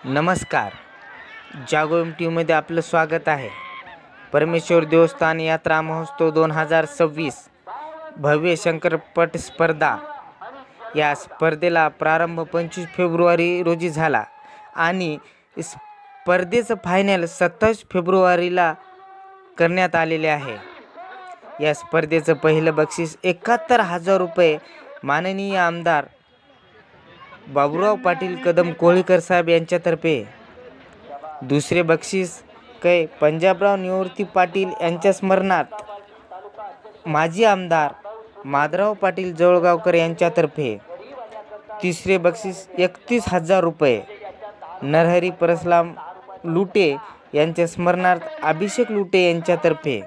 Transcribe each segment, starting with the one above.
नमस्कार. जागो टीव्हीमध्ये आपलं स्वागत आहे. परमेश्वर देवस्थान यात्रा महोत्सव 2026 भव्य शंकरपट स्पर्धा. या स्पर्धेला प्रारंभ 25 फेब्रुवारी रोजी झाला आणि स्पर्धेचं फायनल 27 फेब्रुवारीला करण्यात आलेले आहे. या स्पर्धेचं पहिलं बक्षीस 71,000 रुपये माननीय आमदार बाबूराव पाटील कदम कोळीकर साहेब यांच्यातर्फे. दुसरे बक्षीस पंजाबराव निवृत्ती पाटील यांच्या स्मरणार्थ माजी आमदार माधवराव पाटील जवळगावकर यांच्यातर्फे. तिसरे बक्षीस 31,000 रुपये नरहरी परसराम लुटे यांच्या स्मरणार्थ अभिषेक लुटे यांच्यातर्फे.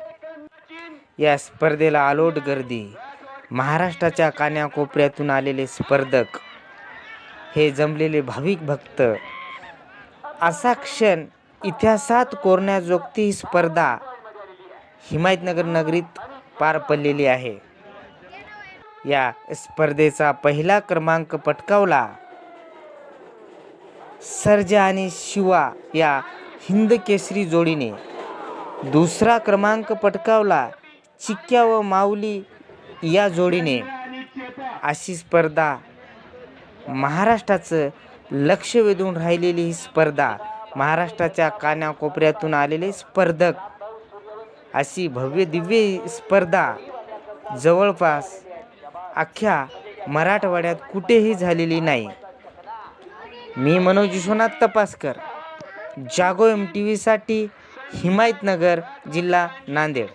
या स्पर्धेला अलोट गर्दी. महाराष्ट्राच्या कानाकोपऱ्यातून आलेले स्पर्धक हे जमलेले भाविक भक्त. असा क्षण इतिहासात कोरण्याजोगती ही स्पर्धा हिमायतनगर नगरीत पार पडलेली आहे. या स्पर्धेचा पहिला क्रमांक पटकावला सर्जा आणि शिवा या हिंद केसरी जोडीने. दुसरा क्रमांक पटकावला चिक्क्या व माऊली या जोडीने. अशी स्पर्धा महाराष्ट्राचं लक्ष वेधून राहिलेली ही स्पर्धा, महाराष्ट्राच्या कानाकोपऱ्यातून आलेले स्पर्धक, अशी भव्य दिव्य स्पर्धा जवळपास अख्ख्या मराठवाड्यात कुठेही झालेली नाही. मी मनोज विश्वनाथ तपासकर, जागो MTV साठी हिमायतनगर, जिल्हा नांदेड.